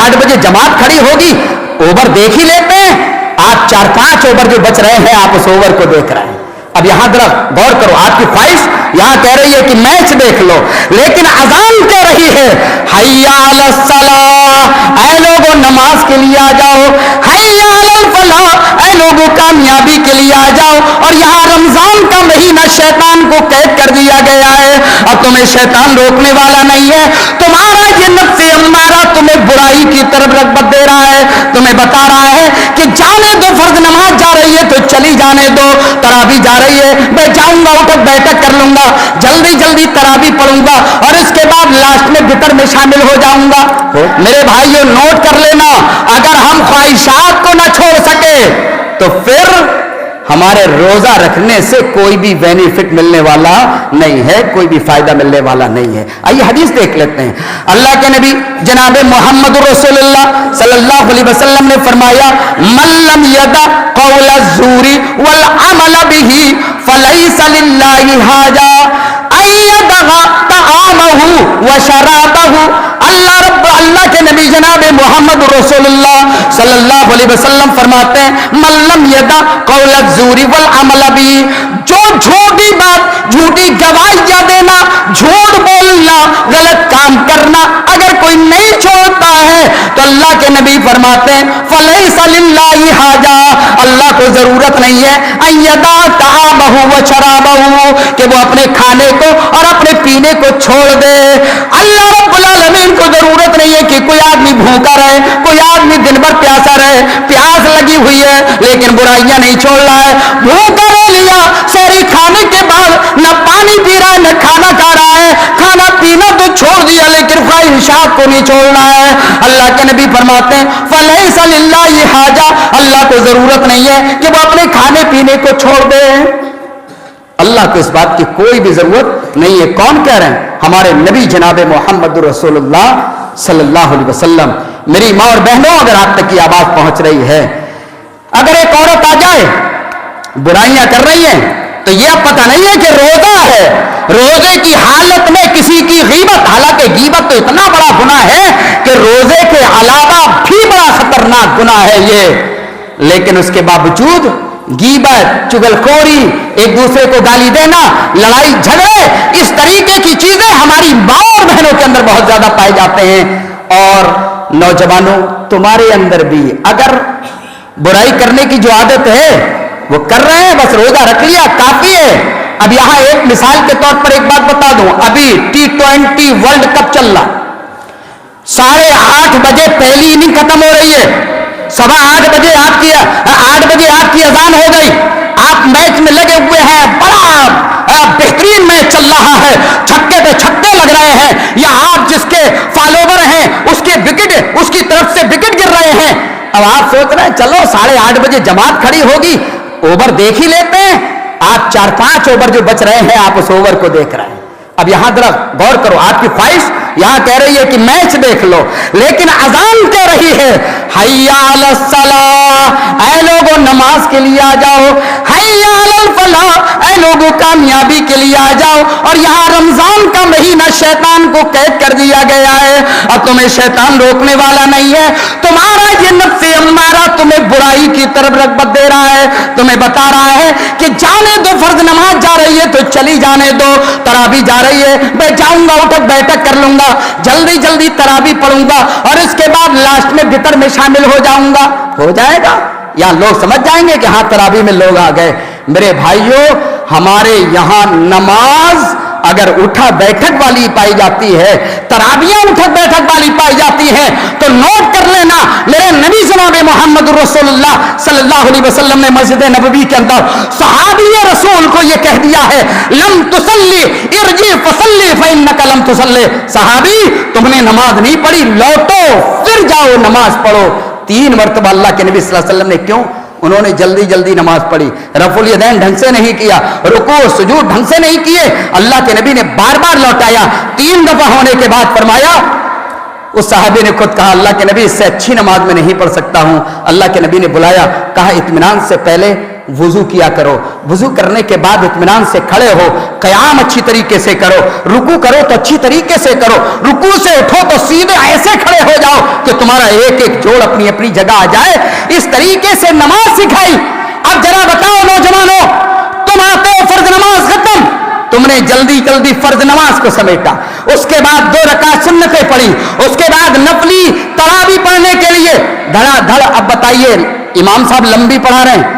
8 बजे जमात खड़ी होगी, ओवर देख ही लेते हैं। आप 4-5 ओवर जो बच रहे हैं, आप उस ओवर को देख रहे हैं। अब यहां जरा गौर करो, आपकी ख्वाहिश यहां कह रही है कि मैच देख लो, लेकिन अजान कह रही है हय्या अलस सलाह, ऐ लोगों नमाज के लिए आ जाओ, हय्या अलल फलाह, ऐ लोगों कामयाबी के लिए आ जाओ। और यहाँ रमजान का महीना शैतान को कैद कर दिया गया है, अब तुम्हें शैतान रोकने वाला नहीं है। तुम्हारा ये नफ्स अम्मारा तुम्हें बुराई की तरफ रग़बत दे रहा है, तुम्हें बता रहा है कि जाने दो, फर्ज नमाज जा रही है तो चली जाने दो, तरावी जा रही है, मैं जाऊंगा, उठक बैठक कर लूंगा, जल्दी जल्दी तरावी पढ़ूंगा और इसके बाद लास्ट में वितर में शामिल हो जाऊंगा। मेरे भाइयों नोट कर लेना, अगर हम ख्वाहिशात को न छोड़ सके तो फिर हमारे रोजा रखने से कोई भी बेनिफिट मिलने वाला नहीं है, कोई भी फायदा मिलने वाला नहीं है। आइए हदीस देख लेते हैं। अल्लाह के नबी जनाब मोहम्मद रसूलुल्लाह सल्लल्लाहु अलैहि वसल्लम ने फरमाया, मन लम यदा कौल ज़ूरी वल अमल बिही फलैसा लिल्लाहि हाजा अयदगा तआमहु व शराबहु। अल्लाह के नबी जनाब मोहम्मद रसूलुल्लाह सल्लल्लाहु अलैहि वसल्लम फरमाते हैं, मन लम यदा कौल ज़ूरी वल अमल बिही, जो झूठी बात, झूठी गवाहियां देना, झूठ बोलना, गलत काम करना अगर कोई नहीं छोड़ता है तो अल्लाह के नबी फरमाते हैं फलैसा लिल्लाहि हाजा, अल्लाह को जरूरत नहीं है अयदा तआमहु व शराबहु, कि वो अपने खाने को और अपने पीने को छोड़ दे। अल्लाह रब्बुल आलमीन को जरूरत नहीं है कि कोई आदमी भूखा रहे, कोई आदमी दिन भर प्यासा रहे, प्यास लगी हुई है लेकिन बुराइयां नहीं छोड़ रहा है, भूखा रह लिया, सारी खाने के बाद न पानी पी रहा है न खाना खा रहा है, खाना पीना तो छोड़ दिया लेकिन ख्वाहिशात को नहीं छोड़ना है। अल्लाह के नबी फरमाते हैं फलैसा लिल्लाहि हाजा, अल्लाह को जरूरत नहीं है कि वो अपने खाने पीने को छोड़ दे। अल्लाह को इस बात की कोई भी जरूरत नहीं है। कौन कह रहे हैं? हमारे नबी जनाब मोहम्मद रसूलुल्लाह सल्लल्लाहु अलैहि वसल्लम। मेरी माँ और बहनों, अगर आप तक की आवाज पहुंच रही है, अगर एक औरत आ जाए बुराइयां कर रही है तो यह पता नहीं है कि रोजा है, रोजे की हालत में किसी की गीबत, हालांकि गीबत तो इतना बड़ा गुनाह है कि रोजे के अलावा भी बड़ा खतरनाक गुनाह है ये, लेकिन उसके बावजूद गीबत, चुगलखोरी, एक दूसरे को गाली देना, लड़ाई झगड़े, इस तरीके की चीजें हमारी माँ और बहनों के अंदर बहुत ज्यादा पाए जाते हैं। और नौजवानों, तुम्हारे अंदर भी अगर बुराई करने की जो आदत है वो कर रहे हैं, बस रोजा रख लिया काफी है। अब यहां एक मिसाल के तौर पर एक बात बता दूं, अभी T20 वर्ल्ड कप चल रहा, 8:30 बजे पहली इनिंग खत्म हो रही है, 8:15 बजे आपकी 8 बजे आपकी अजान हो गई, आप मैच में लगे हुए हैं, बड़ा बेहतरीन मैच चल रहा है, छक्के पे छक्के लग रहे हैं, या आप जिसके फॉलोवर हैं उसके विकेट, उसकी तरफ से विकेट गिर रहे हैं। अब आप सोच रहे हैं चलो 8:30 बजे जमात खड़ी होगी, ओवर देख ही लेते हैं, आप 4-5 ओवर जो बच रहे हैं, आप उस ओवर को देख रहे हैं। अब यहां जरा गौर करो, आपकी ख्वाहिश यहां कह रही है कि मैच देख लो, लेकिन अजान कह रही है हय्या अलस सलाह, ऐ लोगों नमाज के लिए आ जाओ, हय्या अलल फलाह, ऐ लोगों कामयाबी के लिए आ जाओ। और यहां रमजान का महीना शैतान को कैद कर दिया गया है, अब तुम्हें शैतान रोकने वाला नहीं है। तुम्हारा ये नफ्स अम्मारा तुम्हें बुराई की तरफ रग़बत दे रहा है, तुम्हें बता रहा है कि जाने दो, फर्ज नमाज जा रही है तो चली जाने दो, तरावी जा रही है, मैं जाऊंगा, उठक बैठक कर लूंगा, जल्दी जल्दी तरावी पढ़ूंगा और इसके बाद लास्ट में वितर में शामिल हो जाऊंगा। हो जाएगा, या लोग समझ जाएंगे कि हाँ तरावी में लोग आ गए। मेरे भाइयों, हमारे यहां नमाज अगर उठा बैठक वाली पाई जाती है, तरावियां उठक बैठक वाली पाई जाती हैं, तो नोट कर लेना, मेरे नबी जनाब मोहम्मद रसूलुल्लाह सल्लल्लाहु अलैहि वसल्लम ने मस्जिद नबवी के अंदर सहाबी रसूल को यह कह दिया है, लम तुसल्ली इरजी फसल्ली फइन्नका लम तुसल्ली, सहाबी तुमने नमाज नहीं पढ़ी, लौटो फिर जाओ नमाज पढ़ो। 3 मरतबा अल्लाह के नबी सल्लल्लाहु अलैहि वसल्लम ने क्यों? उन्होंने जल्दी जल्दी नमाज पढ़ी, रफुल यदैन ढंग से नहीं किया, रुकू सुजूद ढंग से नहीं किए, अल्लाह के नबी ने बार बार लौटाया। 3 दफा होने के बाद फरमाया, उस साहबी ने खुद कहा अल्लाह के नबी इससे अच्छी नमाज में नहीं पढ़ सकता हूं। अल्लाह के नबी ने बुलाया, कहा इत्मीनान से पहले वुजू किया करो, वुजू करने के बाद इत्मीनान से खड़े हो, क़याम अच्छी तरीके से करो, रुकू करो तो अच्छी तरीके से करो, रुकू से उठो तो सीधे ऐसे खड़े हो जाओ कि तुम्हारा एक एक जोड़ अपनी अपनी जगह आ जाए। इस तरीके से नमाज सिखाई। अब जरा बताओ नौजवानों, तुम आते हो फर्ज नमाज खत्म, तुमने जल्दी जल्दी फर्ज नमाज को समेटा, उसके बाद 2 रकात सुन्नतें पढ़ी, उसके बाद नफली तरावी पढ़ने के लिए धड़ाधड़। अब बताइए, इमाम साहब लंबी पढ़ा रहे हैं,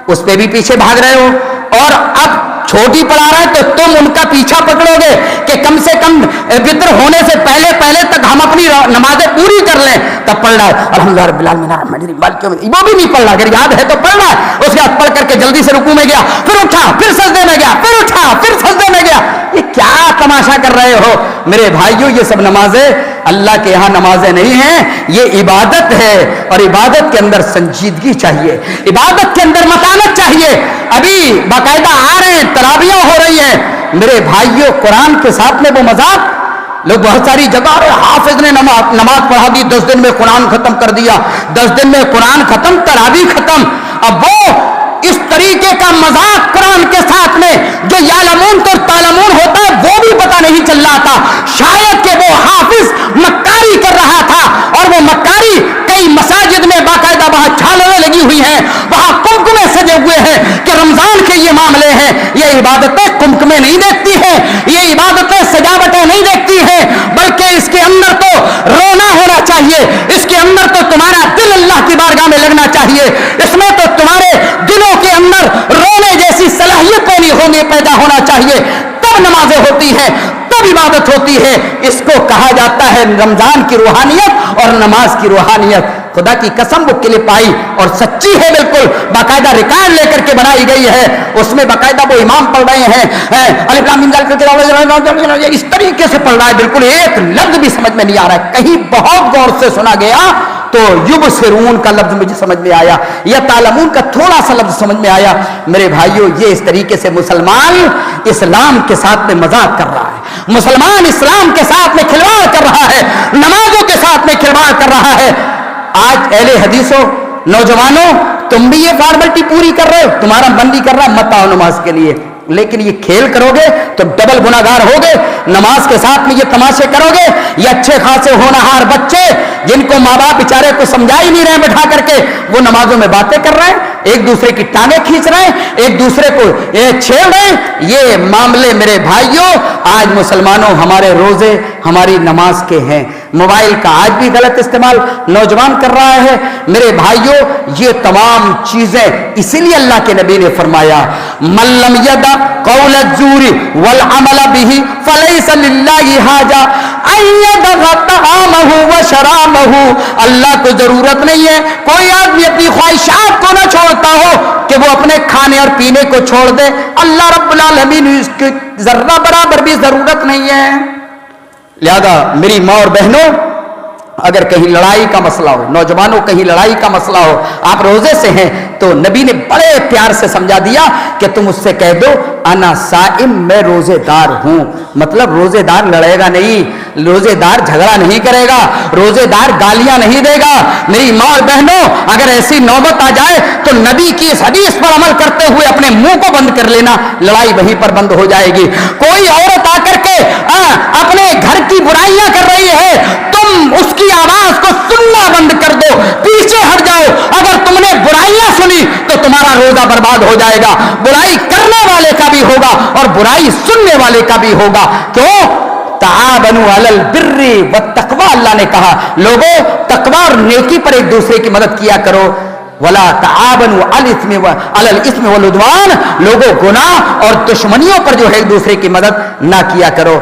उस पे भी पीछे भाग रहे हो, और अब छोटी पढ़ा रहे हैं तो तुम उनका पीछा पकड़ोगे कि कम से कम वित्र होने से पहले पहले तक हम अपनी नमाजें पूरी कर लें, तब पढ़ रहा है अल्हम्दुलिल्लाह रब्बिल आलमीन, वो भी नहीं पढ़ रहा, अगर याद है तो पढ़ रहा है। उसके बाद पढ़ करके जल्दी से रुकू में गया, फिर उठा, फिर सजदे में गया, फिर उठा, फिर सजदे में गया। ये क्या तमाशा कर रहे हो मेरे भाइयों? ये सब नमाजें अल्लाह के यहाँ नमाजें नहीं हैं, ये इबादत है, और इबादत के अंदर संजीदगी चाहिए, इबादत के अंदर मतानत चाहिए। अभी बाकायदा आ रहे हैं, तरावियां हो रही हैं मेरे भाइयों, कुरान के साथ में वो मजाक। लोग बहुत सारी जगह हाफिज ने नमाज पढ़ा दी, 10 दिन में कुरान खत्म कर दिया, 10 दिन में कुरान खत्म, तरावी खत्म। अब वो इस तरीके का मजाक कुरान के साथ में जो यालमून तो तालमून होता है वो भी पता नहीं चल रहा था। शायद कि वो हाफिज मक्कारी कर रहा था, और वो मक्कारी कई मसाजिद में बाकायदा वहां झालरें लगी हुई हैं, वहां कुमकुमे सजे हुए हैं कि रमजान के ये मामले हैं। ये इबादतें कुमकुमे नहीं देखती हैं, ये इबादतें सजावटें नहीं देखती हैं, बल्कि इसके अंदर तो रोना होना चाहिए, इसके अंदर तो तुम्हारा दिल अल्लाह की बारगाह में लगना चाहिए, इसमें तो तुम्हारे दिलों के अंदर रोने जैसी सलाहियतें नहीं होने पैदा होना चाहिए, तब नमाजें होती हैं, तब इबादत होती है। इसको कहा जाता है रमजान की रूहानियत और नमाज की रूहानियत। खुदा की कसम वो क्लिप आई और सच्ची है बिल्कुल, बाकायदा रिकॉर्ड लेकर के बनाई गई है, उसमें बाकायदा वो इमाम पढ़ रहे हैं, अलिफ लाम मीम जालिक, इस तरीके से पढ़ रहा है, बिल्कुल एक लफ्ज भी समझ में नहीं आ रहा है। कहीं बहुत गौर से सुना गया तो युबसिरून का लफ्ज मुझे समझ में आया, या तालमून का थोड़ा सा लफ्ज समझ में आया। मेरे भाइयों, ये इस तरीके से मुसलमान इस्लाम के साथ में मजाक कर रहा है, मुसलमान इस्लाम के साथ में खिलवाड़ कर रहा है, नमाजों के साथ में खिलवाड़ कर रहा है। आज अहले हदीसों, नौजवानों, तुम भी ये फॉर्मेलिटी पूरी कर रहे हो, तुम्हारा मन भी कर रहा है मत आओ नमाज के लिए, लेकिन ये खेल करोगे तो डबल गुनाहगार होगे। नमाज के साथ में ये तमाशे करोगे, ये अच्छे खासे होनहार बच्चे जिनको माँ बाप बेचारे को समझा ही नहीं रहे बैठा करके, वो नमाजों में बातें कर रहे हैं, एक दूसरे की टांगे खींच रहे हैं, एक दूसरे को छेड़ रहे हैं। ये मामले मेरे भाइयों आज मुसलमानों हमारे रोजे हमारी नमाज के हैं। मोबाइल का आज भी गलत इस्तेमाल नौजवान कर रहा है। मेरे भाइयों, ये तमाम चीजें इसीलिए अल्लाह के नबी ने फरमाया, मल्लम यदा कौल ज़ूरी वल अमल बिही फलैसा लिल्लाहि हाजा अय्यदगा तआमहु व शराबहु। अल्लाह को जरूरत नहीं है कोई आदमी अपनी ख्वाहिशात को ना छोड़ता हो कि वो अपने खाने और पीने को छोड़ दे। अल्लाह रब्बुल आलमीन इसकी जर्रा बराबर भी जरूरत नहीं है। लिहाजा मेरी माँ और बहनों, अगर कहीं लड़ाई का मसला हो, नौजवानों कहीं लड़ाई का मसला हो, आप रोजे से हैं, तो नबी ने बड़े प्यार से समझा दिया कि तुम उससे कह दो अना साइम, मैं रोजेदार हूं। मतलब रोजेदार लड़ेगा नहीं, रोजेदार झगड़ा नहीं करेगा, रोजेदार गालियां नहीं देगा। मेरी माँ और बहनों, अगर ऐसी नौबत आ जाए तो नबी की इस हदीस पर अमल करते हुए अपने मुंह को बंद कर लेना, लड़ाई वहीं पर बंद हो जाएगी। कोई औरत आकर के अपने घर की बुराइयां कर रही है, तुम उसकी आवाज को सुनना बंद कर दो, पीछे हट जाओ। अगर तुमने बुराइयां सुनी तो तुम्हारा रोजा बर्बाद हो जाएगा। बुराई करने वाले का भी होगा और बुराई सुनने वाले का भी होगा। क्यों? ताबनु अलल बिर्रि व तकवा, अल्लाह ने कहा लोगों तकवा और नेकी पर एक दूसरे की मदद किया करो। वला ताबनु अलल इस्मि वल उद्वान, लोगों गुनाह और दुश्मनियों पर जो है एक दूसरे की मदद ना किया करो।